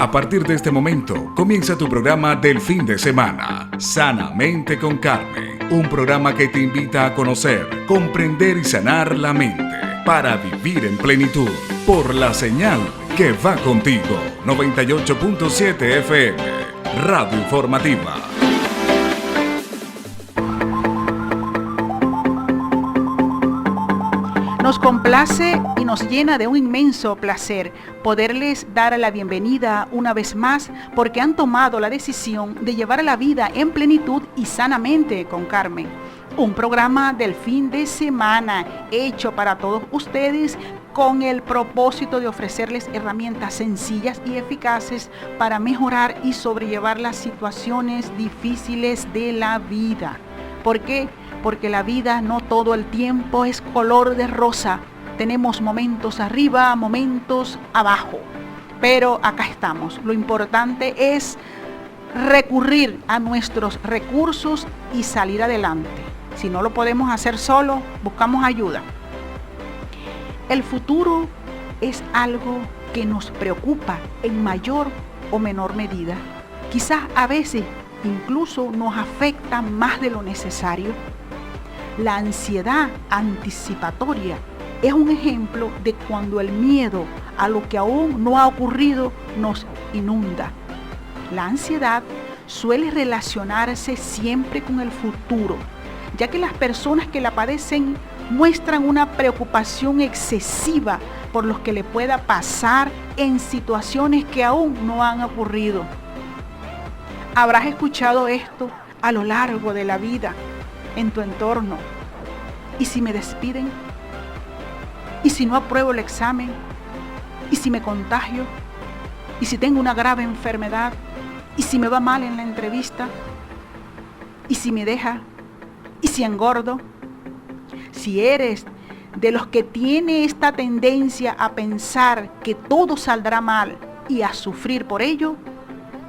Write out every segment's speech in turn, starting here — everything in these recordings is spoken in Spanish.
A partir de este momento, comienza tu programa del fin de semana, Sanamente con Carmen. Un programa que te invita a conocer, comprender y sanar la mente para vivir en plenitud. Por la señal que va contigo, 98.7 FM, Radio Informativa. Nos complace y nos llena de un inmenso placer poderles dar la bienvenida una vez más porque han tomado la decisión de llevar la vida en plenitud y sanamente con Carmen. Un programa del fin de semana hecho para todos ustedes con el propósito de ofrecerles herramientas sencillas y eficaces para mejorar y sobrellevar las situaciones difíciles de la vida. ¿Por qué? Porque la vida no todo el tiempo es color de rosa. Tenemos momentos arriba, momentos abajo. Pero acá estamos. Lo importante es recurrir a nuestros recursos y salir adelante. Si no lo podemos hacer solo, buscamos ayuda. El futuro es algo que nos preocupa en mayor o menor medida. Quizás a veces incluso nos afecta más de lo necesario. La ansiedad anticipatoria es un ejemplo de cuando el miedo a lo que aún no ha ocurrido nos inunda. La ansiedad suele relacionarse siempre con el futuro, ya que las personas que la padecen muestran una preocupación excesiva por lo que le pueda pasar en situaciones que aún no han ocurrido. Habrás escuchado esto a lo largo de la vida, en tu entorno. ¿Y si me despiden? ¿Y si no apruebo el examen? ¿Y si me contagio? ¿Y si tengo una grave enfermedad? ¿Y si me va mal en la entrevista? ¿Y si me deja? ¿Y si engordo? Si eres de los que tiene esta tendencia a pensar que todo saldrá mal y a sufrir por ello,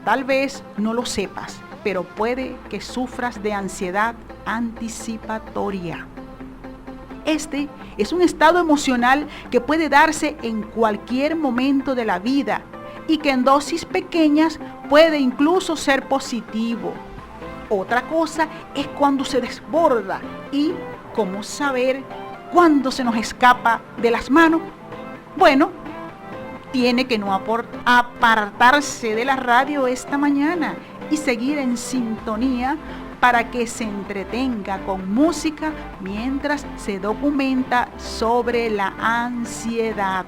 tal vez no lo sepas, pero puede que sufras de ansiedad anticipatoria. Este es un estado emocional que puede darse en cualquier momento de la vida y que en dosis pequeñas puede incluso ser positivo. Otra cosa es cuando se desborda y cómo saber cuándo se nos escapa de las manos. Bueno, tiene que no apartarse de la radio esta mañana y seguir en sintonía para que se entretenga con música mientras se documenta sobre la ansiedad,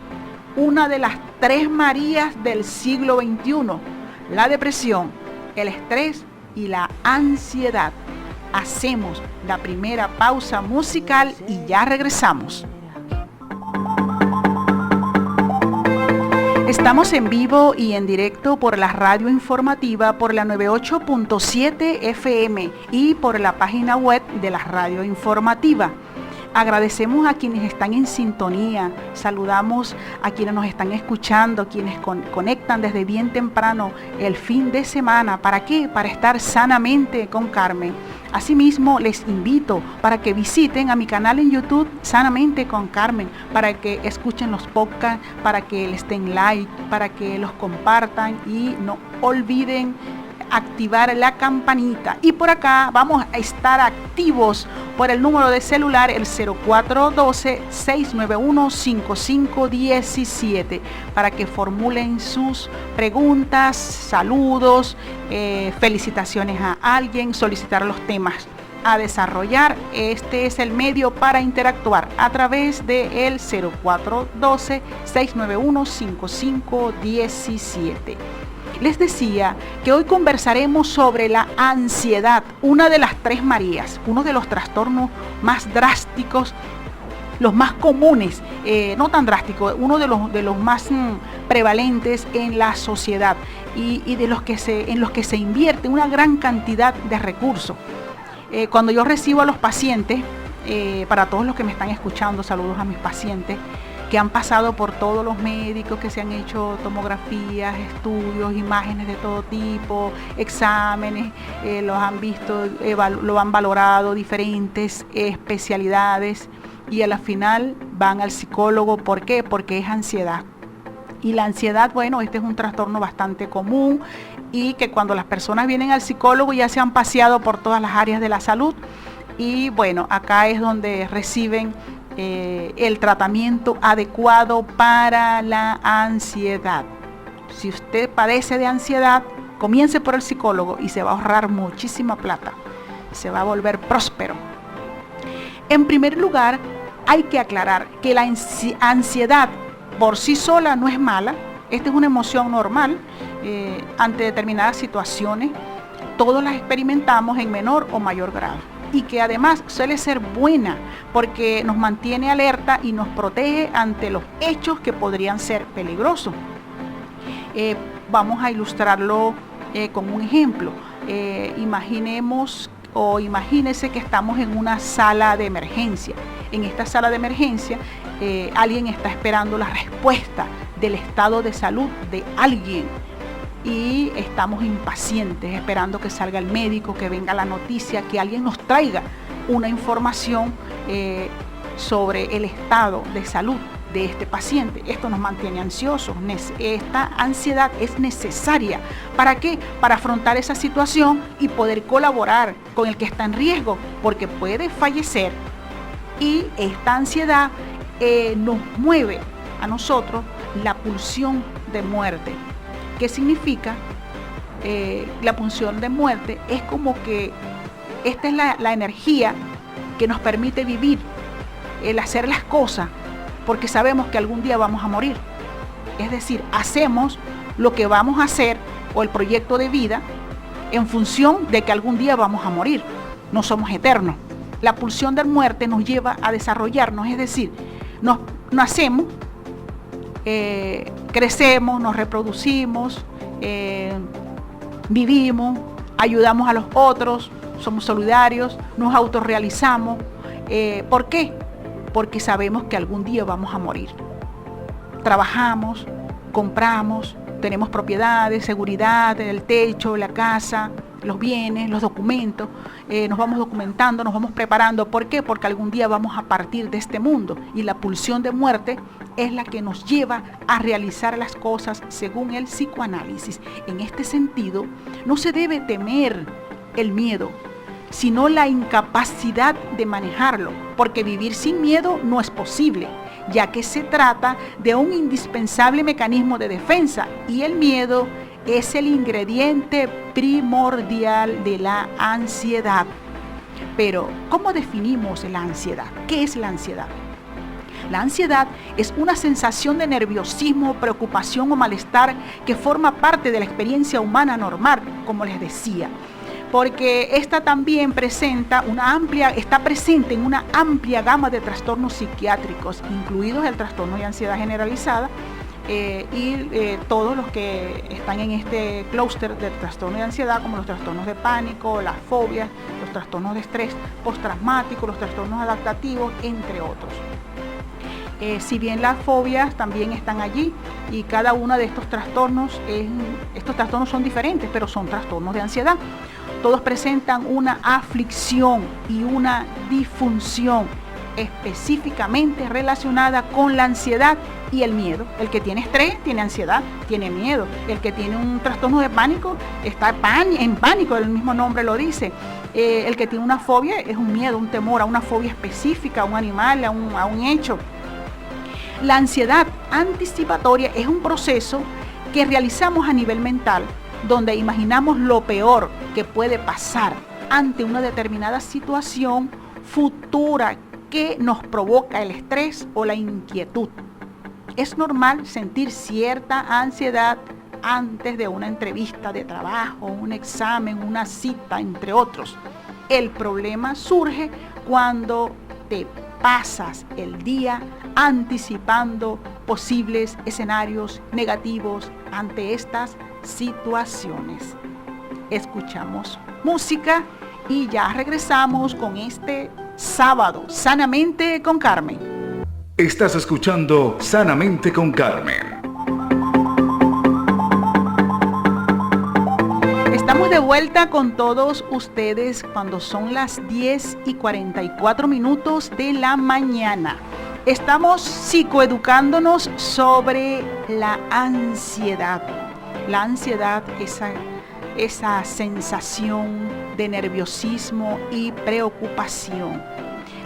una de las 3 Marías del siglo XXI, la depresión, el estrés y la ansiedad. Hacemos la primera pausa musical y ya regresamos. Estamos en vivo y en directo por la radio informativa, por la 98.7 FM y por la página web de la radio informativa. Agradecemos a quienes están en sintonía, saludamos a quienes nos están escuchando, quienes conectan desde bien temprano el fin de semana. ¿Para qué? Para estar sanamente con Carmen. Asimismo, les invito para que visiten a mi canal en YouTube, Sanamente con Carmen, para que escuchen los podcasts, para que les den like, para que los compartan y no olviden activar la campanita. Y por acá vamos a estar activos por el número de celular, el 0412-691-5517, para que formulen sus preguntas, saludos, felicitaciones a alguien, solicitar los temas a desarrollar. Este es el medio para interactuar a través del 0412-691-5517. Les decía que hoy conversaremos sobre la ansiedad, una de las 3 Marías, uno de los trastornos más drásticos, los más comunes, no tan drásticos, uno de los más prevalentes en la sociedad y en los que se invierte una gran cantidad de recursos. Cuando yo recibo a los pacientes, para todos los que me están escuchando, saludos a mis pacientes, que han pasado por todos los médicos, que se han hecho tomografías, estudios, imágenes de todo tipo, exámenes, los han visto, lo han valorado, diferentes especialidades, y a la final van al psicólogo. ¿Por qué? Porque es ansiedad. Y la ansiedad, bueno, este es un trastorno bastante común y que cuando las personas vienen al psicólogo ya se han paseado por todas las áreas de la salud y bueno, acá es donde reciben el tratamiento adecuado para la ansiedad. Si usted padece de ansiedad, comience por el psicólogo y se va a ahorrar muchísima plata, se va a volver próspero. En primer lugar, hay que aclarar que la ansiedad por sí sola no es mala. Esta es una emoción normal ante determinadas situaciones. Todos las experimentamos en menor o mayor grado y que además suele ser buena porque nos mantiene alerta y nos protege ante los hechos que podrían ser peligrosos. Vamos a ilustrarlo con un ejemplo. Imagínese que estamos en una sala de emergencia. En esta sala de emergencia alguien está esperando la respuesta del estado de salud de alguien y estamos impacientes esperando que salga el médico, que venga la noticia, que alguien nos traiga una información sobre el estado de salud de este paciente. Esto nos mantiene ansiosos. Esta ansiedad es necesaria. ¿Para qué? Para afrontar esa situación y poder colaborar con el que está en riesgo, porque puede fallecer. Y esta ansiedad nos mueve a nosotros la pulsión de muerte. ¿Qué significa? La pulsión de muerte es como que esta es la energía que nos permite vivir, el hacer las cosas, porque sabemos que algún día vamos a morir. Es decir, hacemos lo que vamos a hacer o el proyecto de vida en función de que algún día vamos a morir. No somos eternos. La pulsión de muerte nos lleva a desarrollarnos, es decir, nacemos, crecemos, nos reproducimos, vivimos, ayudamos a los otros, somos solidarios, nos autorrealizamos. ¿Por qué? Porque sabemos que algún día vamos a morir. Trabajamos, compramos, tenemos propiedades, seguridad, el techo, la casa, los bienes, los documentos, nos vamos documentando, nos vamos preparando. ¿Por qué? Porque algún día vamos a partir de este mundo y la pulsión de muerte es la que nos lleva a realizar las cosas según el psicoanálisis. En este sentido, no se debe temer el miedo, sino la incapacidad de manejarlo, porque vivir sin miedo no es posible, ya que se trata de un indispensable mecanismo de defensa y el miedo es el ingrediente primordial de la ansiedad. Pero, ¿cómo definimos la ansiedad? ¿Qué es la ansiedad? La ansiedad es una sensación de nerviosismo, preocupación o malestar que forma parte de la experiencia humana normal, como les decía, porque esta también está presente en una amplia gama de trastornos psiquiátricos, incluidos el trastorno de ansiedad generalizada y todos los que están en este clúster del trastorno de ansiedad, como los trastornos de pánico, las fobias, los trastornos de estrés postraumático, los trastornos adaptativos, entre otros. Si bien las fobias también están allí y cada uno de estos trastornos son diferentes, pero son trastornos de ansiedad. Todos presentan una aflicción y una disfunción específicamente relacionada con la ansiedad y el miedo. El que tiene estrés tiene ansiedad, tiene miedo. El que tiene un trastorno de pánico está en pánico, el mismo nombre lo dice. El que tiene una fobia es un miedo, un temor a una fobia específica, a un animal, a un hecho. La ansiedad anticipatoria es un proceso que realizamos a nivel mental, donde imaginamos lo peor que puede pasar ante una determinada situación futura que nos provoca el estrés o la inquietud. Es normal sentir cierta ansiedad antes de una entrevista de trabajo, un examen, una cita, entre otros. El problema surge cuando te pasas el día anticipando posibles escenarios negativos ante estas situaciones. Escuchamos música y ya regresamos con este sábado, Sanamente con Carmen. Estás escuchando Sanamente con Carmen. Estamos de vuelta con todos ustedes cuando son las 10:44 de la mañana. Estamos psicoeducándonos sobre la ansiedad. La ansiedad, esa sensación de nerviosismo y preocupación.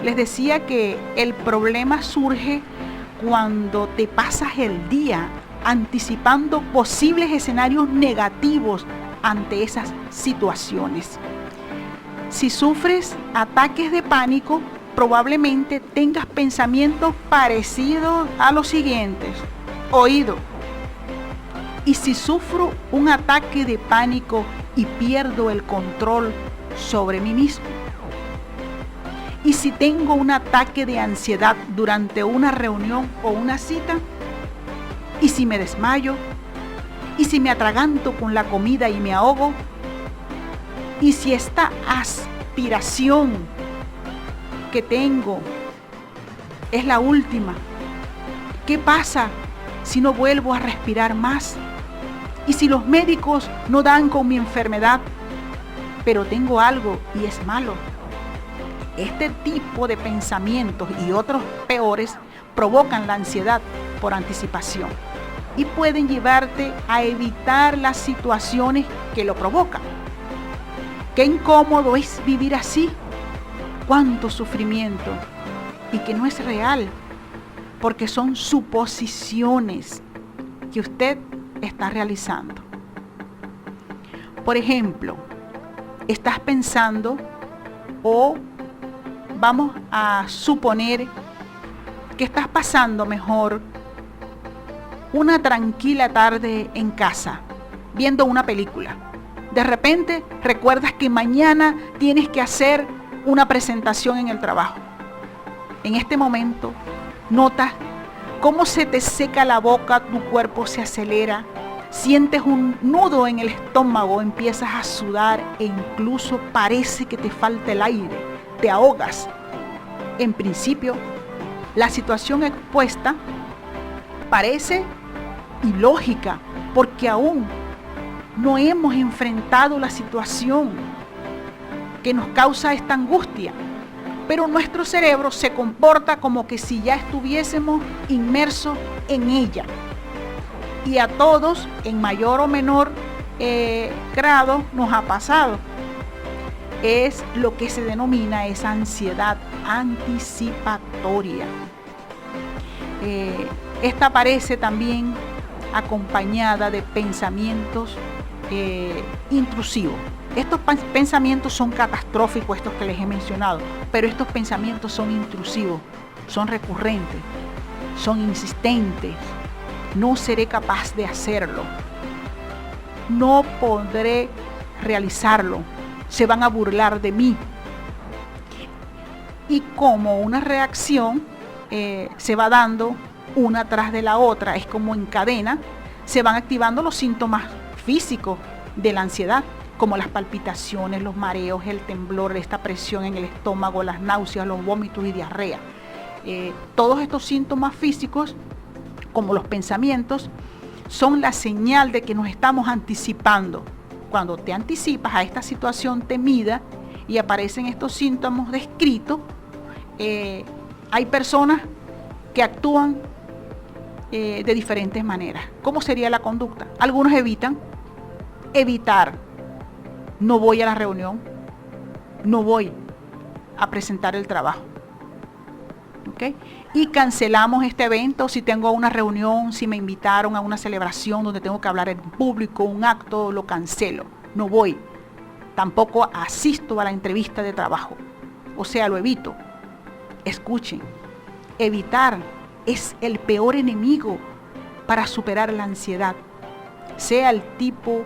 Les decía que el problema surge cuando te pasas el día anticipando posibles escenarios negativos ante esas situaciones. Si sufres ataques de pánico, probablemente tengas pensamientos parecidos a los siguientes. Oído. Y si sufro un ataque de pánico y pierdo el control sobre mí mismo. Y si tengo un ataque de ansiedad durante una reunión o una cita. Y si me desmayo. Y si me atraganto con la comida y me ahogo. Y si esta aspiración que tengo es la última, ¿qué pasa si no vuelvo a respirar más? Y si los médicos no dan con mi enfermedad, pero tengo algo y es malo. Este tipo de pensamientos y otros peores provocan la ansiedad por anticipación y pueden llevarte a evitar las situaciones que lo provocan. Qué incómodo es vivir así, cuánto sufrimiento, y que no es real, porque son suposiciones que usted está realizando. Por ejemplo, estás pensando, o vamos a suponer que estás pasando mejor una tranquila tarde en casa, viendo una película. De repente recuerdas que mañana tienes que hacer una presentación en el trabajo. En este momento notas cómo se te seca la boca, tu cuerpo se acelera, sientes un nudo en el estómago, empiezas a sudar e incluso parece que te falta el aire, te ahogas. En principio, la situación expuesta parece ilógica porque aún no hemos enfrentado la situación que nos causa esta angustia, pero nuestro cerebro se comporta como que si ya estuviésemos inmersos en ella. Y a todos, en mayor o menor grado, nos ha pasado. Es lo que se denomina esa ansiedad anticipatoria. Esta aparece también acompañada de pensamientos intrusivos. Estos pensamientos son catastróficos, estos que les he mencionado, pero estos pensamientos son intrusivos, son recurrentes, son insistentes. No seré capaz de hacerlo, no podré realizarlo, se van a burlar de mí. Y como una reacción se va dando una tras de la otra, es como en cadena, se van activando los síntomas físicos de la ansiedad, como las palpitaciones, los mareos, el temblor, esta presión en el estómago, las náuseas, los vómitos y diarrea. Todos estos síntomas físicos, como los pensamientos, son la señal de que nos estamos anticipando. Cuando te anticipas a esta situación temida y aparecen estos síntomas descritos, hay personas que actúan de diferentes maneras. ¿Cómo sería la conducta? Algunos evitar. No voy a la reunión, no voy a presentar el trabajo. ¿Okay? Y cancelamos este evento. Si tengo una reunión, si me invitaron a una celebración donde tengo que hablar en público, un acto, lo cancelo, no voy. Tampoco asisto a la entrevista de trabajo, o sea, lo evito. Escuchen, evitar es el peor enemigo para superar la ansiedad, sea el tipo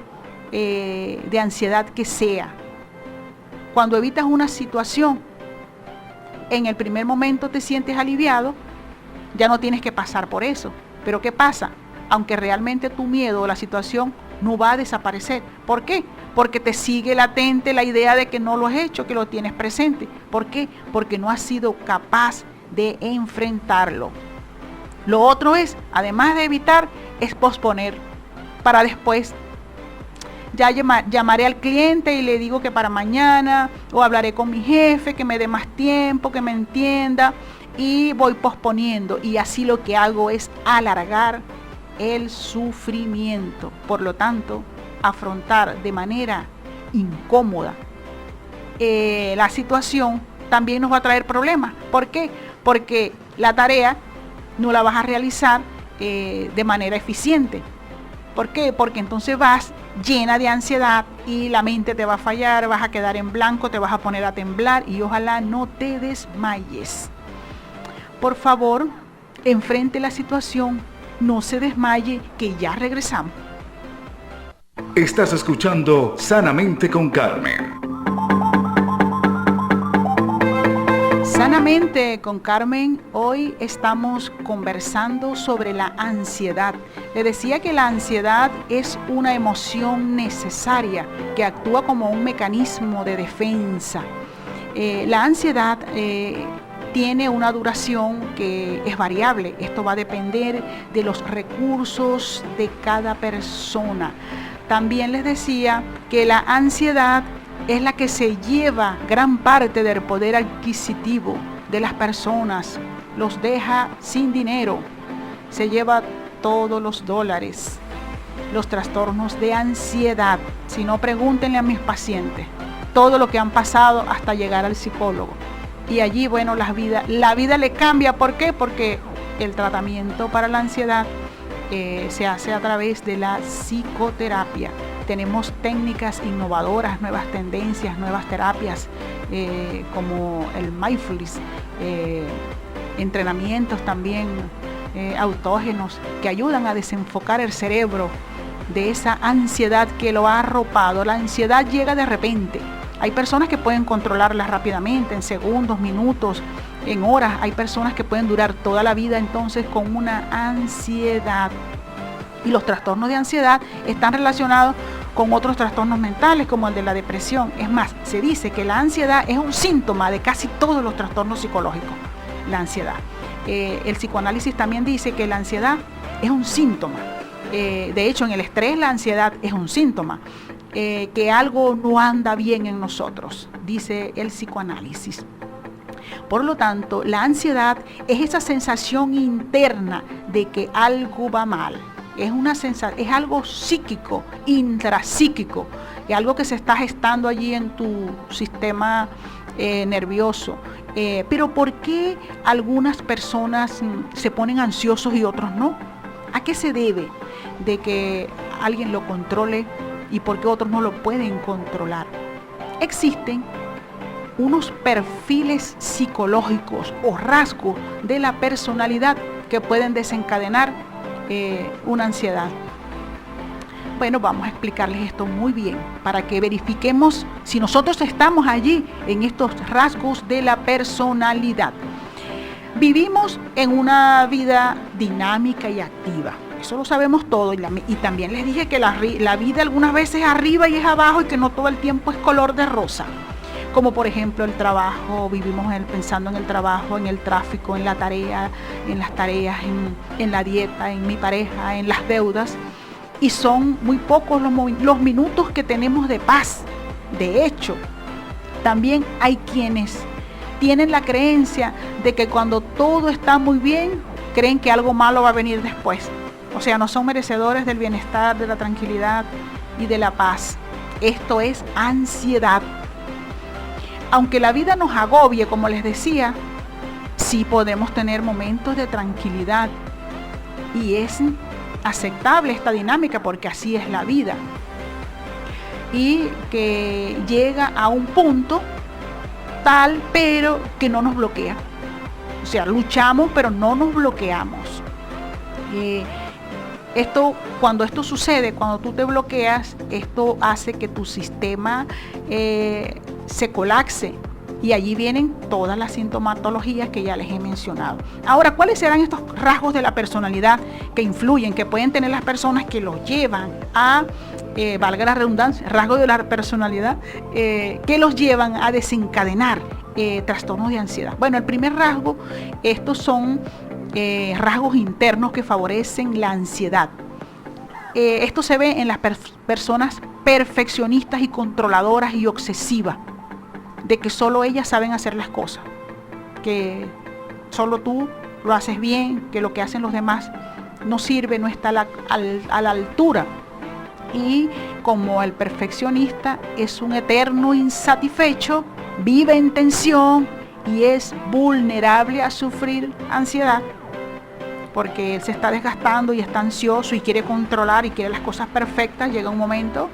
de ansiedad que sea. Cuando evitas una situación, en el primer momento te sientes aliviado, ya no tienes que pasar por eso. Pero ¿qué pasa? Aunque realmente tu miedo o la situación no va a desaparecer. ¿Por qué? Porque te sigue latente la idea de que no lo has hecho, que lo tienes presente. ¿Por qué? Porque no has sido capaz de enfrentarlo. Lo otro es, además de evitar, es posponer para después. Ya llamaré al cliente y le digo que para mañana, o hablaré con mi jefe, que me dé más tiempo, que me entienda. y voy posponiendo, y así lo que hago es alargar el sufrimiento. Por lo tanto, afrontar de manera incómoda la situación también nos va a traer problemas. ¿Por qué? Porque la tarea no la vas a realizar de manera eficiente. ¿Por qué? Porque entonces vas llena de ansiedad y la mente te va a fallar, vas a quedar en blanco, te vas a poner a temblar y ojalá no te desmayes. Por favor, enfrente la situación, no se desmaye, que ya regresamos. Estás escuchando Sanamente con Carmen. Sanamente con Carmen, hoy estamos conversando sobre la ansiedad. Le decía que la ansiedad es una emoción necesaria que actúa como un mecanismo de defensa. La ansiedad tiene una duración que es variable. Esto va a depender de los recursos de cada persona. También les decía que la ansiedad es la que se lleva gran parte del poder adquisitivo de las personas, los deja sin dinero, se lleva todos los dólares. Los trastornos de ansiedad, si no, pregúntenle a mis pacientes todo lo que han pasado hasta llegar al psicólogo. Y allí, bueno, la vida le cambia. ¿Por qué? Porque el tratamiento para la ansiedad se hace a través de la psicoterapia. Tenemos técnicas innovadoras, nuevas tendencias, nuevas terapias como el mindfulness, entrenamientos también autógenos que ayudan a desenfocar el cerebro de esa ansiedad que lo ha arropado. La ansiedad llega de repente. Hay personas que pueden controlarla rápidamente, en segundos, minutos, en horas. Hay personas que pueden durar toda la vida entonces con una ansiedad. Y los trastornos de ansiedad están relacionados con otros trastornos mentales como el de la depresión. Es más, se dice que la ansiedad es un síntoma de casi todos los trastornos psicológicos, la ansiedad. El psicoanálisis también dice que la ansiedad es un síntoma. De hecho, en el estrés la ansiedad es un síntoma. Que algo no anda bien en nosotros, dice el psicoanálisis. Por lo tanto, la ansiedad es esa sensación interna de que algo va mal. Es algo psíquico, intrapsíquico, es algo que se está gestando allí en tu sistema nervioso. Pero ¿por qué algunas personas se ponen ansiosos y otros no? ¿A qué se debe de que alguien lo controle y por qué otros no lo pueden controlar? Existen unos perfiles psicológicos o rasgos de la personalidad que pueden desencadenar una ansiedad. Bueno, vamos a explicarles esto muy bien para que verifiquemos si nosotros estamos allí en estos rasgos de la personalidad. Vivimos en una vida dinámica y activa. Eso lo sabemos todo. Y también les dije que la vida algunas veces es arriba y es abajo y que no todo el tiempo es color de rosa. Como por ejemplo el trabajo, vivimos pensando en el trabajo, en el tráfico, en la tarea, en las tareas, en la dieta, en mi pareja, en las deudas. Y son muy pocos los minutos que tenemos de paz. De hecho, también hay quienes tienen la creencia de que cuando todo está muy bien, creen que algo malo va a venir después. O sea, no son merecedores del bienestar, de la tranquilidad y de la paz. Esto es ansiedad. Aunque la vida nos agobie, como les decía, sí podemos tener momentos de tranquilidad. Y es aceptable esta dinámica porque así es la vida. Y que llega a un punto tal, pero que no nos bloquea. O sea, luchamos, pero no nos bloqueamos. Cuando esto sucede, cuando tú te bloqueas, esto hace que tu sistema se colapse y allí vienen todas las sintomatologías que ya les he mencionado. Ahora, ¿cuáles serán estos rasgos de la personalidad que influyen, que pueden tener las personas que los llevan a, valga la redundancia, rasgos de la personalidad, que los llevan a desencadenar trastornos de ansiedad? Bueno, el primer rasgo, estos son rasgos internos que favorecen la ansiedad. Esto se ve en las personas perfeccionistas y controladoras y obsesivas, de que solo ellas saben hacer las cosas, que solo tú lo haces bien, que lo que hacen los demás no sirve, no está a la altura. Y como el perfeccionista es un eterno insatisfecho, vive en tensión y es vulnerable a sufrir ansiedad, porque él se está desgastando y está ansioso y quiere controlar y quiere las cosas perfectas, llega un momento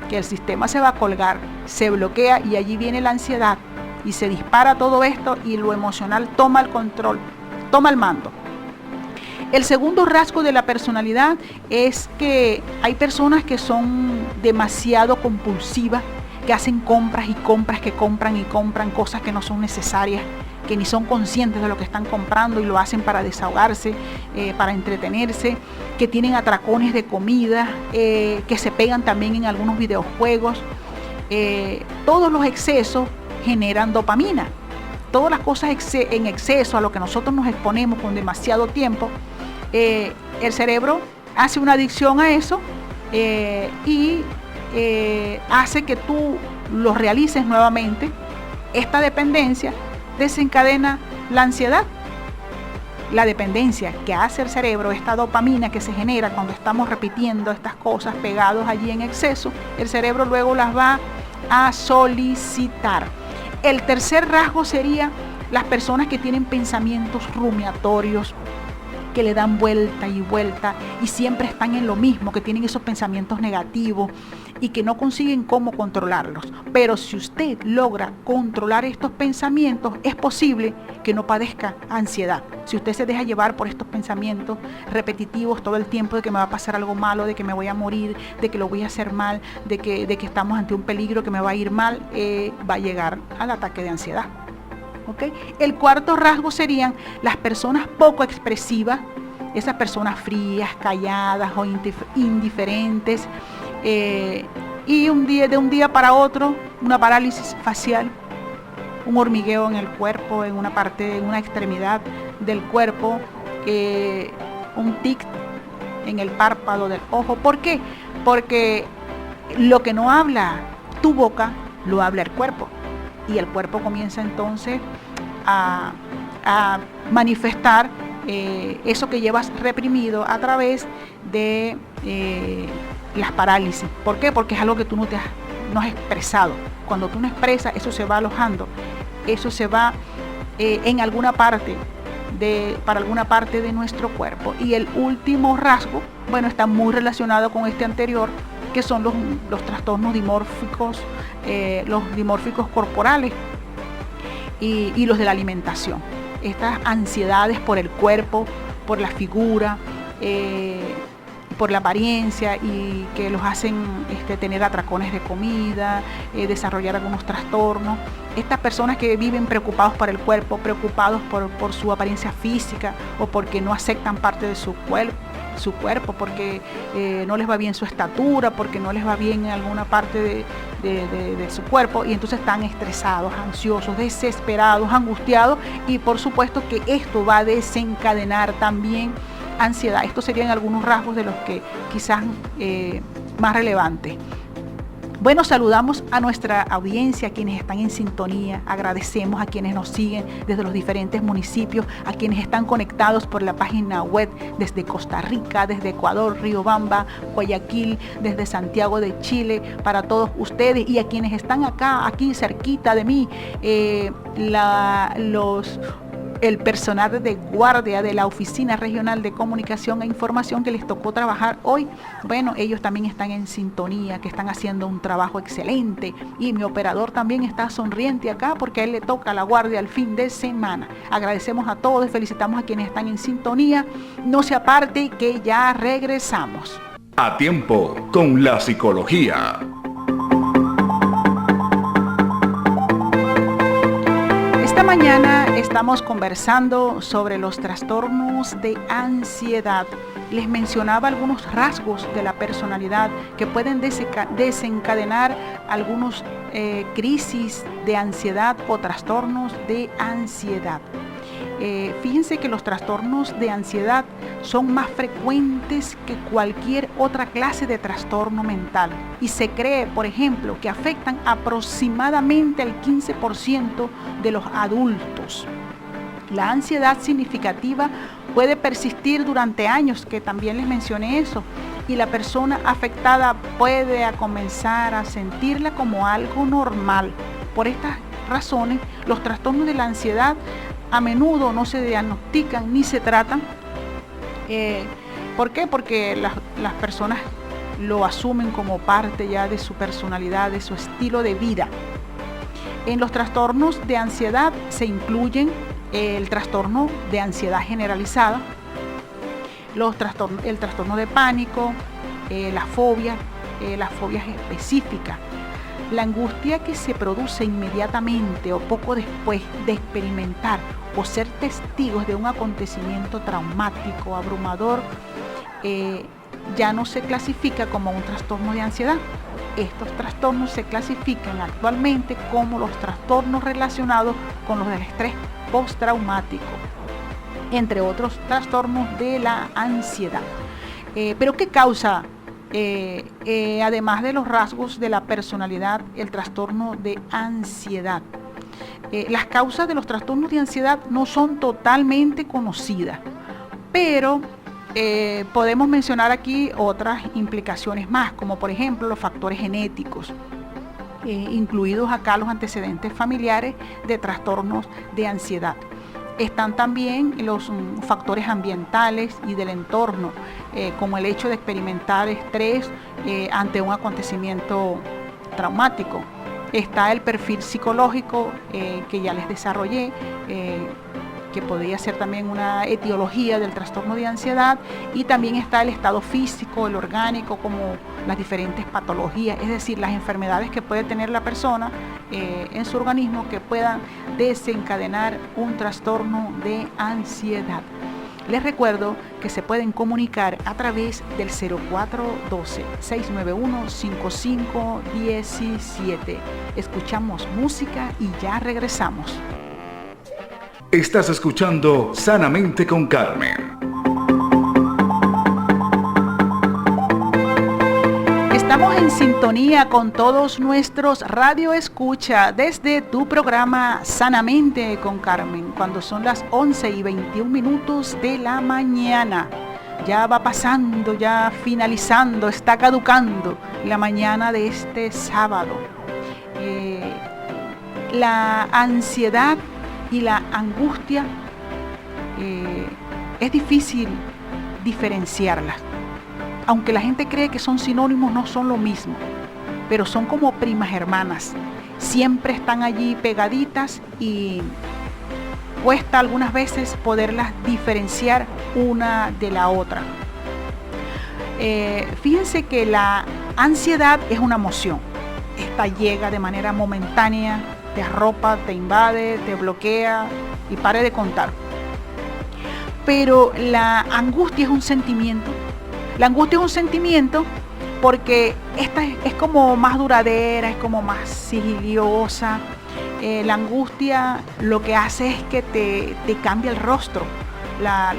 que el sistema se va a colgar, se bloquea y allí viene la ansiedad y se dispara todo esto y lo emocional toma el control, toma el mando. El segundo rasgo de la personalidad es que hay personas que son demasiado compulsivas, que hacen compras y compras, que compran y compran cosas que no son necesarias, que ni son conscientes de lo que están comprando y lo hacen para desahogarse, para entretenerse, que tienen atracones de comida, que se pegan también en algunos videojuegos. Todos los excesos generan dopamina. Todas las cosas en exceso a lo que nosotros nos exponemos con demasiado tiempo, el cerebro hace una adicción a eso y hace que tú lo realices nuevamente. Esta dependencia desencadena la ansiedad. La dependencia que hace el cerebro, esta dopamina que se genera cuando estamos repitiendo estas cosas pegados allí en exceso, el cerebro luego las va a solicitar. El tercer rasgo sería las personas que tienen pensamientos rumiatorios, que le dan vuelta y vuelta y siempre están en lo mismo, que tienen esos pensamientos negativos y que no consiguen cómo controlarlos. Pero si usted logra controlar estos pensamientos, es posible que no padezca ansiedad. Si usted se deja llevar por estos pensamientos repetitivos todo el tiempo de que me va a pasar algo malo, de que me voy a morir, de que lo voy a hacer mal, de que estamos ante un peligro, que me va a ir mal, va a llegar al ataque de ansiedad. ¿Okay? El cuarto rasgo serían las personas poco expresivas, esas personas frías, calladas o indiferentes, y de un día para otro una parálisis facial, un hormigueo en el cuerpo, en una extremidad del cuerpo, un tic en el párpado del ojo. ¿Por qué? Porque lo que no habla tu boca, lo habla el cuerpo. Y el cuerpo comienza entonces a manifestar eso que llevas reprimido a través de las parálisis. ¿Por qué? Porque es algo que tú no has expresado. Cuando tú no expresas, eso se va alojando, eso se va para alguna parte de nuestro cuerpo. Y el último rasgo, está muy relacionado con este anterior, que son los trastornos dimórficos, los dimórficos corporales y los de la alimentación. Estas ansiedades por el cuerpo, por la figura, por la apariencia, y que los hacen tener atracones de comida, desarrollar algunos trastornos. Estas personas que viven preocupados por el cuerpo, preocupados por su apariencia física, o porque no aceptan parte de su cuerpo, porque no les va bien su estatura, porque no les va bien en alguna parte de su cuerpo, y entonces están estresados, ansiosos, desesperados, angustiados, y por supuesto que esto va a desencadenar también ansiedad. Estos serían algunos rasgos de los que quizás más relevantes. Bueno, saludamos a nuestra audiencia, a quienes están en sintonía, agradecemos a quienes nos siguen desde los diferentes municipios, a quienes están conectados por la página web desde Costa Rica, desde Ecuador, Riobamba, Guayaquil, desde Santiago de Chile, para todos ustedes, y a quienes están aquí cerquita de mí, el personal de guardia de la Oficina Regional de Comunicación e Información que les tocó trabajar hoy. Ellos también están en sintonía, que están haciendo un trabajo excelente, y mi operador también está sonriente acá porque a él le toca la guardia el fin de semana. Agradecemos a todos, felicitamos a quienes están en sintonía. No se aparte, que ya regresamos. A tiempo con la psicología. Esta mañana estamos conversando sobre los trastornos de ansiedad. Les mencionaba algunos rasgos de la personalidad que pueden desencadenar algunos crisis de ansiedad o trastornos de ansiedad. Fíjense que los trastornos de ansiedad son más frecuentes que cualquier otra clase de trastorno mental, y se cree, por ejemplo, que afectan aproximadamente al 15% de los adultos. La ansiedad significativa puede persistir durante años, que también les mencioné eso, y la persona afectada puede comenzar a sentirla como algo normal. Por estas razones, los trastornos de la ansiedad a menudo no se diagnostican ni se tratan. ¿Por qué? Porque las personas lo asumen como parte ya de su personalidad, de su estilo de vida. En los trastornos de ansiedad se incluyen el trastorno de ansiedad generalizada, el trastorno de pánico, las fobias específicas, la angustia que se produce inmediatamente o poco después de experimentar o ser testigos de un acontecimiento traumático, abrumador, ya no se clasifica como un trastorno de ansiedad. Estos trastornos se clasifican actualmente como los trastornos relacionados con los del estrés postraumático, entre otros trastornos de la ansiedad. ¿Pero qué causa, además de los rasgos de la personalidad, el trastorno de ansiedad? Las causas de los trastornos de ansiedad no son totalmente conocidas, pero podemos mencionar aquí otras implicaciones más, como por ejemplo los factores genéticos, incluidos acá los antecedentes familiares de trastornos de ansiedad. Están también los factores ambientales y del entorno, como el hecho de experimentar estrés ante un acontecimiento traumático. Está el perfil psicológico que ya les desarrollé, que podría ser también una etiología del trastorno de ansiedad, y también está el estado físico, el orgánico, como las diferentes patologías, es decir, las enfermedades que puede tener la persona en su organismo que puedan desencadenar un trastorno de ansiedad. Les recuerdo que se pueden comunicar a través del 0412-691-5517. Escuchamos música y ya regresamos. Estás escuchando Sanamente con Carmen. Estamos en sintonía con todos nuestros radioescucha desde tu programa Sanamente con Carmen, cuando son las 11:21 de la mañana. Ya va pasando, ya finalizando, está caducando la mañana de este sábado. La ansiedad y la angustia es difícil diferenciarlas. Aunque la gente cree que son sinónimos, no son lo mismo, pero son como primas hermanas. Siempre están allí pegaditas y cuesta algunas veces poderlas diferenciar una de la otra. Fíjense que la ansiedad es una emoción. Esta llega de manera momentánea, te arropa, te invade, te bloquea y pare de contar. Pero la angustia es un sentimiento. La angustia es un sentimiento porque esta es como más duradera, es como más sigiliosa. La angustia lo que hace es que te cambia el rostro. La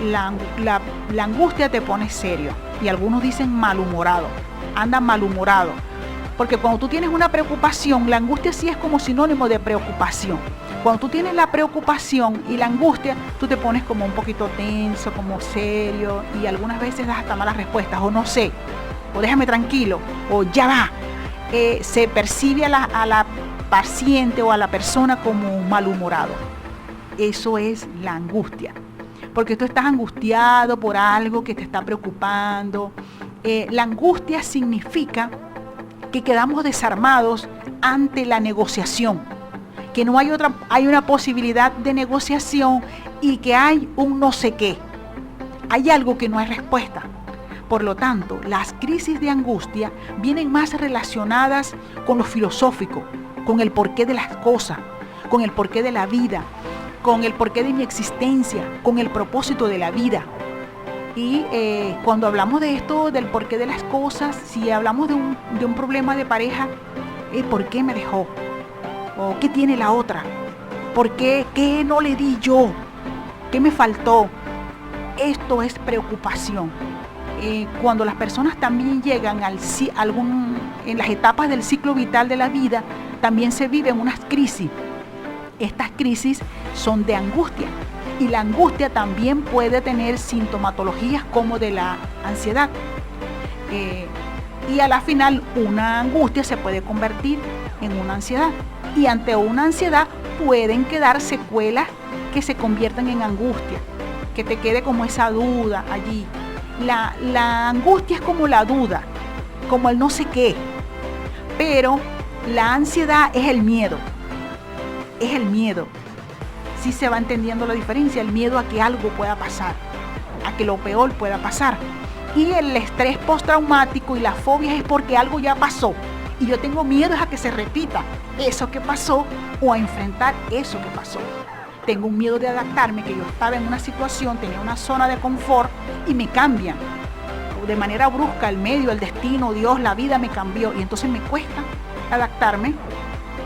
angustia te pone serio, y algunos dicen malhumorado, anda malhumorado. Porque cuando tú tienes una preocupación, la angustia sí es como sinónimo de preocupación. Cuando tú tienes la preocupación y la angustia, tú te pones como un poquito tenso, como serio, y algunas veces das hasta malas respuestas, o no sé, o déjame tranquilo, o ya va. Se percibe a la paciente o a la persona como malhumorado. Eso es la angustia, porque tú estás angustiado por algo que te está preocupando. La angustia significa que quedamos desarmados ante la negociación, que no hay una posibilidad de negociación y que hay un no sé qué. Hay algo que no hay respuesta. Por lo tanto, las crisis de angustia vienen más relacionadas con lo filosófico, con el porqué de las cosas, con el porqué de la vida, con el porqué de mi existencia, con el propósito de la vida. Y cuando hablamos de esto, del porqué de las cosas, si hablamos de un problema de pareja, ¿por qué me dejó? ¿O qué tiene la otra? ¿Por qué? ¿Qué no le di yo? ¿Qué me faltó? Esto es preocupación. Cuando las personas también llegan en las etapas del ciclo vital de la vida, también se viven unas crisis. Estas crisis son de angustia. Y la angustia también puede tener sintomatologías como de la ansiedad. Y a la final una angustia se puede convertir en una ansiedad. Y ante una ansiedad pueden quedar secuelas que se conviertan en angustia, que te quede como esa duda allí. La angustia es como la duda, como el no sé qué, pero la ansiedad es el miedo. Es el miedo. Sí se va entendiendo la diferencia, el miedo a que algo pueda pasar, a que lo peor pueda pasar. Y el estrés postraumático y la fobia es porque algo ya pasó y yo tengo miedo a que se repita eso que pasó o a enfrentar eso que pasó. Tengo un miedo de adaptarme, que yo estaba en una situación, tenía una zona de confort y me cambian. De manera brusca, el medio, el destino, Dios, la vida me cambió y entonces me cuesta adaptarme.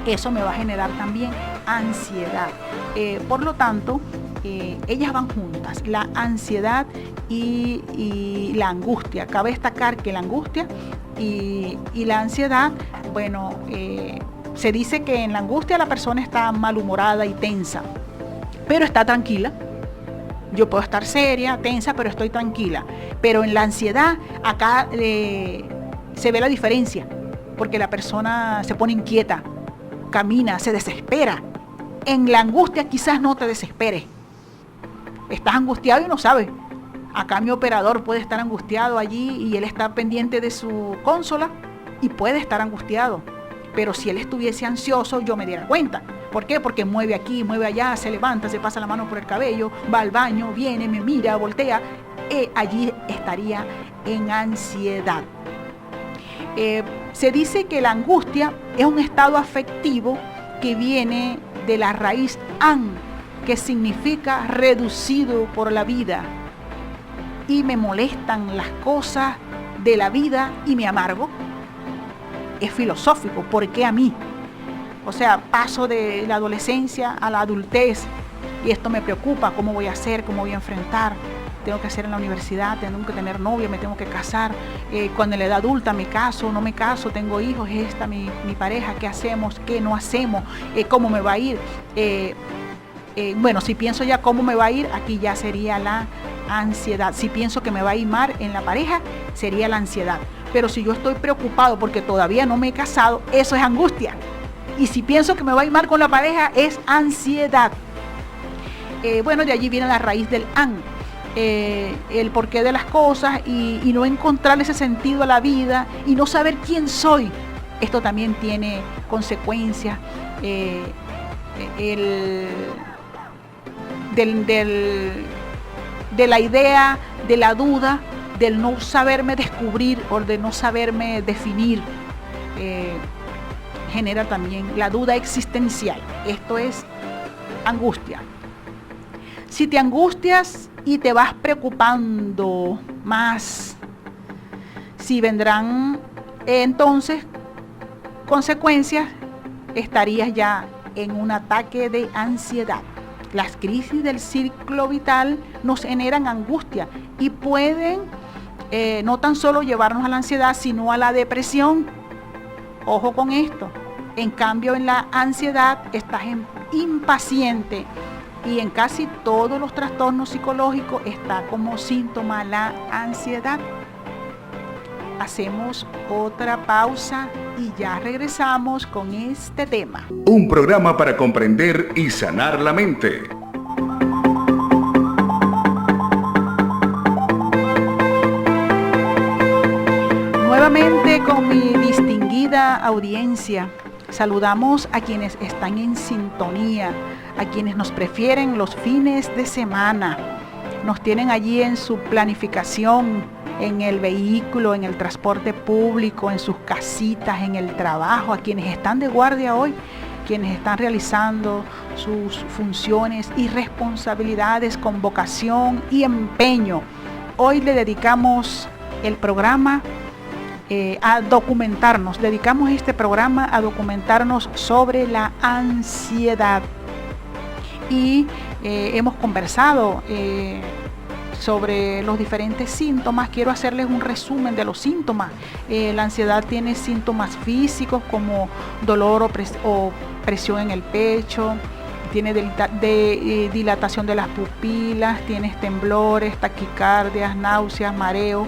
Eso me va a generar también ansiedad. Por lo tanto, ellas van juntas, la ansiedad y la angustia. Cabe destacar que la angustia y la ansiedad, bueno, se dice que en la angustia la persona está malhumorada y tensa, pero está tranquila. Yo puedo estar seria, tensa, pero estoy tranquila. Pero en la ansiedad, acá se ve la diferencia, porque la persona se pone inquieta, camina, se desespera. En la angustia quizás no te desesperes. Estás angustiado y no sabes. Acá mi operador puede estar angustiado allí y él está pendiente de su consola y puede estar angustiado. Pero si él estuviese ansioso, yo me diera cuenta. ¿Por qué? Porque mueve aquí, mueve allá, se levanta, se pasa la mano por el cabello, va al baño, viene, me mira, voltea. Allí estaría en ansiedad. Se dice que la angustia es un estado afectivo que viene de la raíz an, que significa reducido por la vida. Y me molestan las cosas de la vida y me amargo. Es filosófico, ¿por qué a mí? O sea, paso de la adolescencia a la adultez y esto me preocupa, ¿cómo voy a hacer? ¿Cómo voy a enfrentar? Tengo que hacer en la universidad, tengo que tener novio, me tengo que casar. Cuando en la edad adulta me caso, no me caso, tengo hijos, es esta mi pareja, ¿qué hacemos? ¿Qué no hacemos? ¿Cómo me va a ir? Bueno, si pienso ya cómo me va a ir, aquí ya sería la ansiedad. Si pienso que me va a ir mal en la pareja, sería la ansiedad. Pero si yo estoy preocupado porque todavía no me he casado, eso es angustia. Y si pienso que me va a ir mal con la pareja, es ansiedad. Bueno, de allí viene la raíz del an. El porqué de las cosas y no encontrar ese sentido a la vida y no saber quién soy. Esto también tiene consecuencias. De la idea, de la duda, del no saberme descubrir o de no saberme definir, genera también la duda existencial. Esto es angustia. Si te angustias y te vas preocupando más, si vendrán entonces consecuencias, estarías ya en un ataque de ansiedad. Las crisis del ciclo vital nos generan angustia y pueden no tan solo llevarnos a la ansiedad, sino a la depresión. Ojo con esto. En cambio, en la ansiedad estás impaciente y en casi todos los trastornos psicológicos está como síntoma la ansiedad. Hacemos otra pausa y ya regresamos con este tema. Un programa para comprender y sanar la mente. Nuevamente con mi distinguida audiencia, saludamos a quienes están en sintonía, a quienes nos prefieren los fines de semana, nos tienen allí en su planificación, en el vehículo, en el transporte público, en sus casitas, en el trabajo, a quienes están de guardia hoy, quienes están realizando sus funciones y responsabilidades con vocación y empeño. Hoy le dedicamos el programa a documentarnos, dedicamos este programa a documentarnos sobre la ansiedad y hemos conversado sobre los diferentes síntomas. Quiero hacerles un resumen de los síntomas. La ansiedad tiene síntomas físicos como dolor o presión en el pecho, tiene dilatación de las pupilas, tienes temblores, taquicardias, náuseas, mareo.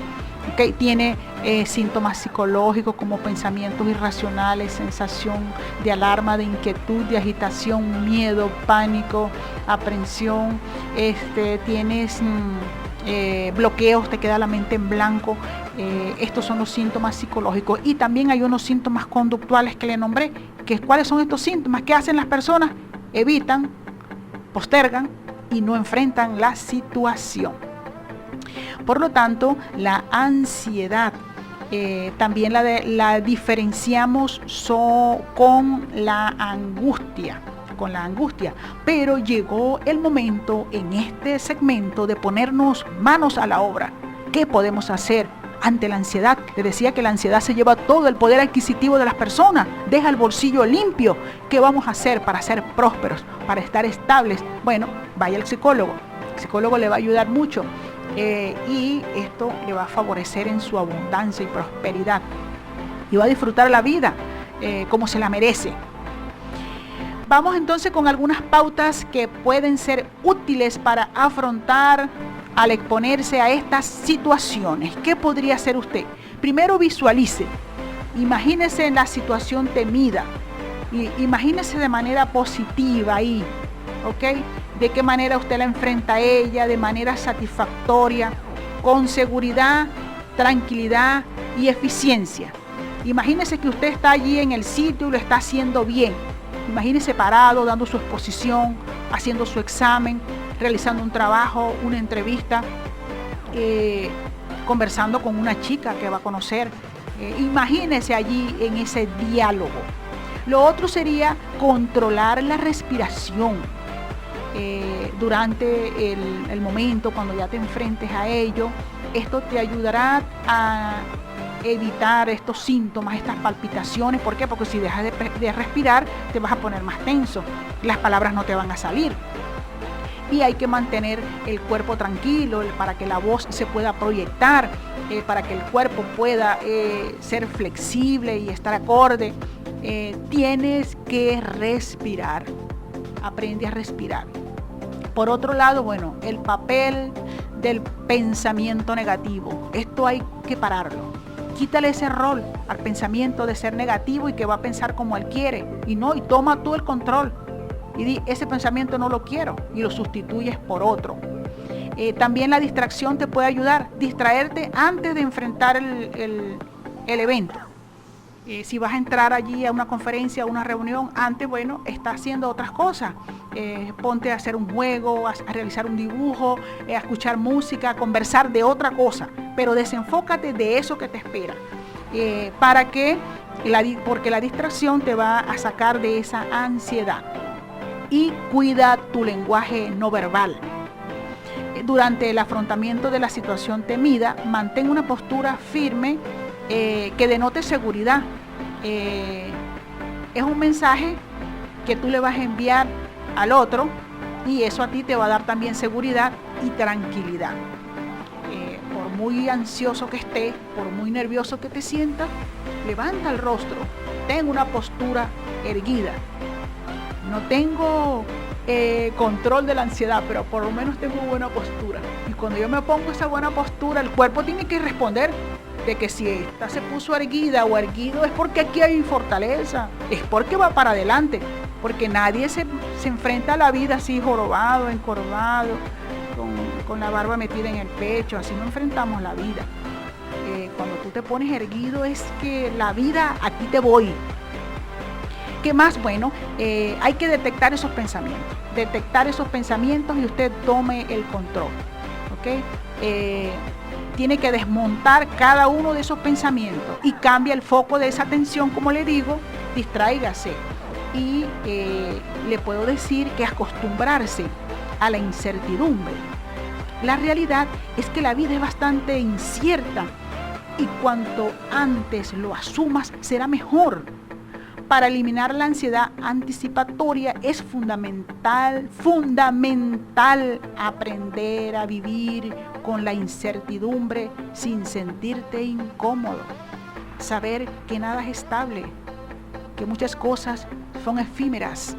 Okay. Tiene síntomas psicológicos como pensamientos irracionales, sensación de alarma, de inquietud, de agitación, miedo, pánico, aprensión. Tienes bloqueos, te queda la mente en blanco. Estos son los síntomas psicológicos. Y también hay unos síntomas conductuales que le nombré. ¿Cuáles son estos síntomas? ¿Qué hacen las personas? Evitan, postergan y no enfrentan la situación. Por lo tanto, la ansiedad también la diferenciamos con la angustia. Pero llegó el momento en este segmento de ponernos manos a la obra. ¿Qué podemos hacer ante la ansiedad? Les decía que la ansiedad se lleva todo el poder adquisitivo de las personas, deja el bolsillo limpio. ¿Qué vamos a hacer para ser prósperos, para estar estables? Bueno, vaya al psicólogo. El psicólogo le va a ayudar mucho. Y esto le va a favorecer en su abundancia y prosperidad. Y va a disfrutar la vida como se la merece. Vamos entonces con algunas pautas que pueden ser útiles para afrontar al exponerse a estas situaciones. ¿Qué podría hacer usted? Primero, visualice. Imagínese en la situación temida. Imagínese de manera positiva ahí. ¿Ok? De qué manera usted la enfrenta a ella, de manera satisfactoria, con seguridad, tranquilidad y eficiencia. Imagínese que usted está allí en el sitio y lo está haciendo bien. Imagínese parado, dando su exposición, haciendo su examen, realizando un trabajo, una entrevista, conversando con una chica que va a conocer. Imagínese allí en ese diálogo. Lo otro sería controlar la respiración. Durante el momento, cuando ya te enfrentes a ello, esto te ayudará a evitar estos síntomas, estas palpitaciones. ¿Por qué? Porque si dejas de respirar, te vas a poner más tenso, las palabras no te van a salir. Y hay que mantener el cuerpo tranquilo para que la voz se pueda proyectar, para que el cuerpo pueda ser flexible y estar acorde. Tienes que respirar. Aprende a respirar. Por otro lado, bueno, el papel del pensamiento negativo. Esto hay que pararlo. Quítale ese rol al pensamiento de ser negativo y que va a pensar como él quiere. Y toma tú el control. Y di, ese pensamiento no lo quiero. Y lo sustituyes por otro. También la distracción te puede ayudar. Distraerte antes de enfrentar el evento. Si vas a entrar allí a una conferencia, a una reunión, antes, bueno, está haciendo otras cosas. Ponte a hacer un juego, a realizar un dibujo, a escuchar música, a conversar de otra cosa. Pero desenfócate de eso que te espera. Porque la distracción te va a sacar de esa ansiedad. Y cuida tu lenguaje no verbal. Durante el afrontamiento de la situación temida, mantén una postura firme que denote seguridad. Es un mensaje que tú le vas a enviar al otro y eso a ti te va a dar también seguridad y tranquilidad. Por muy ansioso que estés, por muy nervioso que te sientas, levanta el rostro, ten una postura erguida. No tengo control de la ansiedad, pero por lo menos tengo buena postura. Y cuando yo me pongo esa buena postura, el cuerpo tiene que responder de que si esta se puso erguida o erguido es porque aquí hay fortaleza, es porque va para adelante, porque nadie se enfrenta a la vida así jorobado, encorvado, con la barba metida en el pecho. Así no enfrentamos la vida. Cuando tú te pones erguido es que la vida, aquí te voy. ¿Qué más? Bueno, hay que detectar esos pensamientos y usted tome el control. ¿Ok? Tiene que desmontar cada uno de esos pensamientos y cambia el foco de esa atención, como le digo, distráigase. Y le puedo decir que acostumbrarse a la incertidumbre. La realidad es que la vida es bastante incierta y cuanto antes lo asumas será mejor. Para eliminar la ansiedad anticipatoria es fundamental aprender a vivir con la incertidumbre sin sentirte incómodo. Saber que nada es estable, que muchas cosas son efímeras.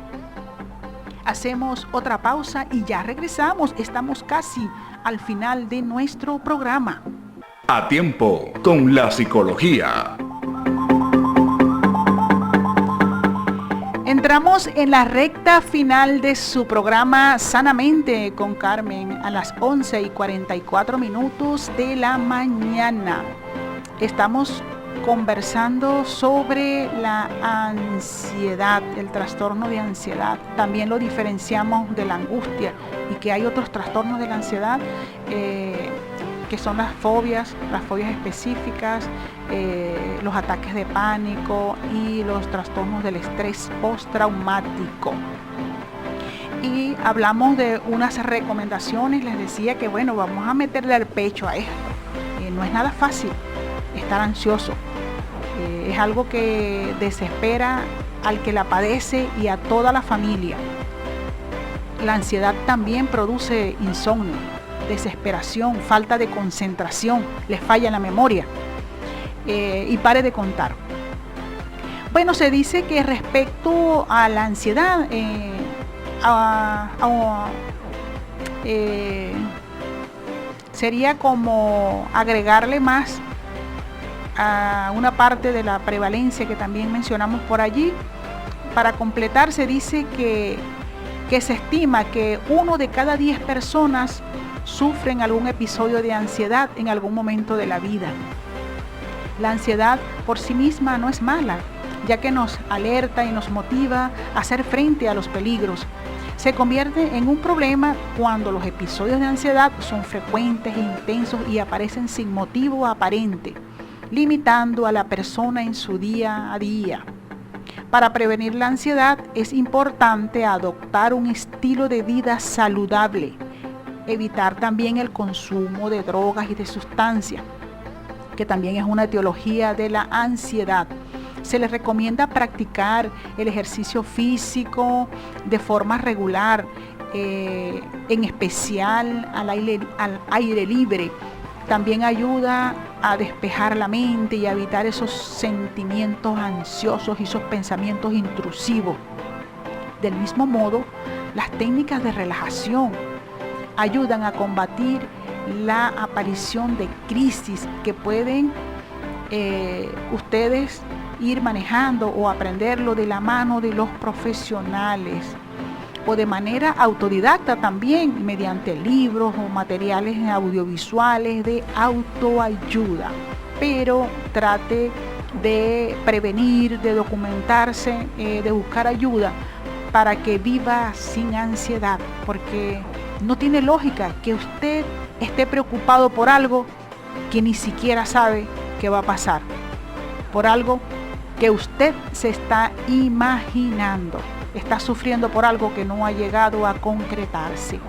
Hacemos otra pausa y ya regresamos. Estamos casi al final de nuestro programa. A tiempo con la psicología. Entramos en la recta final de su programa Sanamente con Carmen a las 11:44 de la mañana. Estamos conversando sobre la ansiedad, el trastorno de ansiedad. También lo diferenciamos de la angustia y que hay otros trastornos de la ansiedad que son las fobias específicas, los ataques de pánico y los trastornos del estrés postraumático. Y hablamos de unas recomendaciones, les decía que bueno, vamos a meterle al pecho a esto. No es nada fácil estar ansioso, es algo que desespera al que la padece y a toda la familia. La ansiedad también produce insomnio, desesperación, falta de concentración, les falla la memoria y pare de contar. Bueno, se dice que respecto a la ansiedad, sería como agregarle más a una parte de la prevalencia que también mencionamos por allí. Para completar, se dice que se estima que 1 de cada 10 personas sufren algún episodio de ansiedad en algún momento de la vida. La ansiedad por sí misma no es mala, ya que nos alerta y nos motiva a hacer frente a los peligros. Se convierte en un problema cuando los episodios de ansiedad son frecuentes e intensos y aparecen sin motivo aparente, limitando a la persona en su día a día. Para prevenir la ansiedad es importante adoptar un estilo de vida saludable, evitar también el consumo de drogas y de sustancias, que también es una etiología de la ansiedad. Se les recomienda practicar el ejercicio físico de forma regular, en especial al aire libre. También ayuda a despejar la mente y a evitar esos sentimientos ansiosos y esos pensamientos intrusivos. Del mismo modo, las técnicas de relajación ayudan a combatir la aparición de crisis que pueden ustedes ir manejando o aprenderlo de la mano de los profesionales o de manera autodidacta también mediante libros o materiales audiovisuales de autoayuda. Pero trate de prevenir, de documentarse, de buscar ayuda para que viva sin ansiedad, porque no tiene lógica que usted esté preocupado por algo que ni siquiera sabe que va a pasar, por algo que usted se está imaginando, está sufriendo por algo que no ha llegado a concretarse.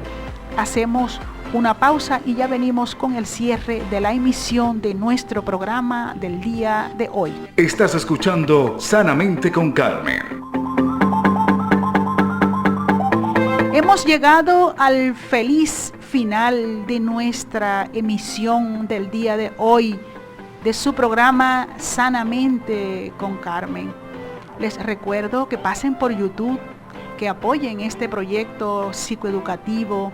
Hacemos una pausa y ya venimos con el cierre de la emisión de nuestro programa del día de hoy. Estás escuchando Sanamente con Carmen. Hemos llegado al feliz final de nuestra emisión del día de hoy, de su programa Sanamente con Carmen. Les recuerdo que pasen por YouTube, que apoyen este proyecto psicoeducativo,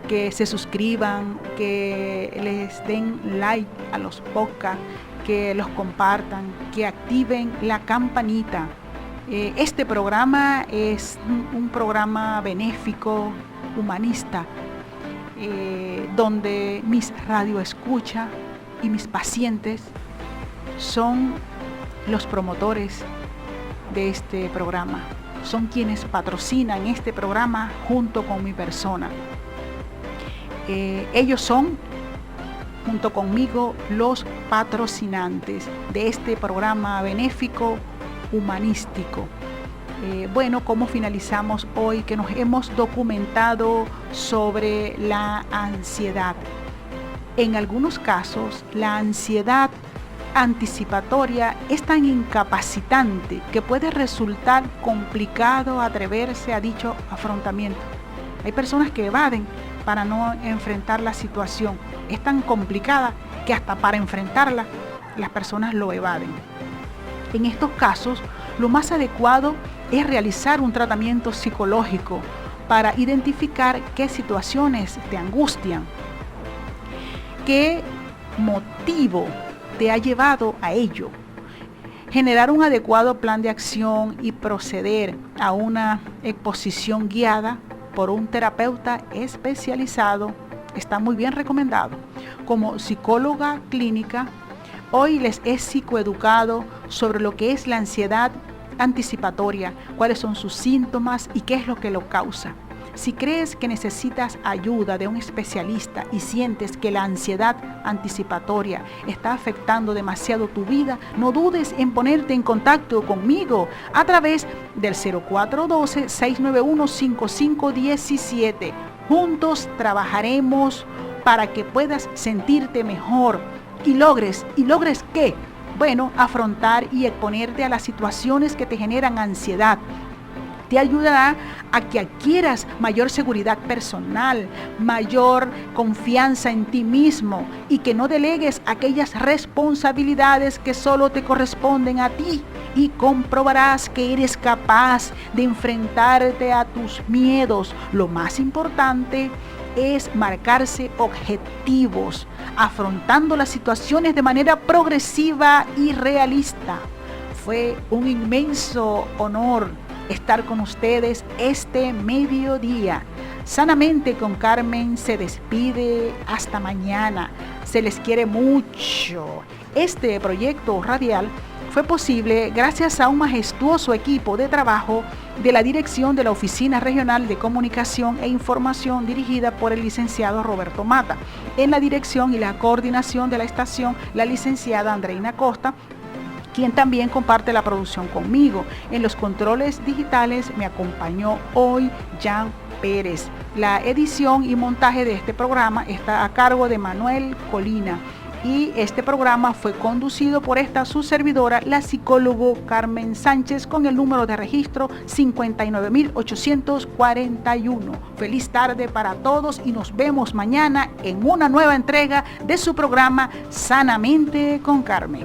que se suscriban, que les den like a los podcasts, que los compartan, que activen la campanita. Este programa es un programa benéfico, humanista, donde mis radioescuchas y mis pacientes son los promotores de este programa, son quienes patrocinan este programa junto con mi persona. Ellos son, junto conmigo, los patrocinantes de este programa benéfico humanístico. Bueno, ¿cómo finalizamos hoy? Que nos hemos documentado sobre la ansiedad. En algunos casos, la ansiedad anticipatoria es tan incapacitante que puede resultar complicado atreverse a dicho afrontamiento. Hay personas que evaden para no enfrentar la situación. Es tan complicada que hasta para enfrentarla las personas lo evaden. En estos casos, lo más adecuado es realizar un tratamiento psicológico para identificar qué situaciones te angustian, qué motivo te ha llevado a ello. Generar un adecuado plan de acción y proceder a una exposición guiada por un terapeuta especializado está muy bien recomendado. Como psicóloga clínica, hoy les he psicoeducado sobre lo que es la ansiedad anticipatoria, cuáles son sus síntomas y qué es lo que lo causa. Si crees que necesitas ayuda de un especialista y sientes que la ansiedad anticipatoria está afectando demasiado tu vida, no dudes en ponerte en contacto conmigo a través del 0412-691-5517. Juntos trabajaremos para que puedas sentirte mejor y logres ¿qué? Bueno, afrontar y exponerte a las situaciones que te generan ansiedad. Te ayudará a que adquieras mayor seguridad personal, mayor confianza en ti mismo y que no delegues aquellas responsabilidades que solo te corresponden a ti, y comprobarás que eres capaz de enfrentarte a tus miedos. Lo más importante es marcarse objetivos, afrontando las situaciones de manera progresiva y realista. Fue un inmenso honor estar con ustedes este mediodía. Sanamente con Carmen se despide hasta mañana. Se les quiere mucho. Este proyecto radial fue posible gracias a un majestuoso equipo de trabajo de la dirección de la Oficina Regional de Comunicación e Información dirigida por el licenciado Roberto Mata. En la dirección y la coordinación de la estación, la licenciada Andreina Costa, quien también comparte la producción conmigo. En los controles digitales me acompañó hoy Jan Pérez. La edición y montaje de este programa está a cargo de Manuel Colina. Y este programa fue conducido por su servidora, la psicóloga Carmen Sánchez, con el número de registro 59.841. Feliz tarde para todos y nos vemos mañana en una nueva entrega de su programa Sanamente con Carmen.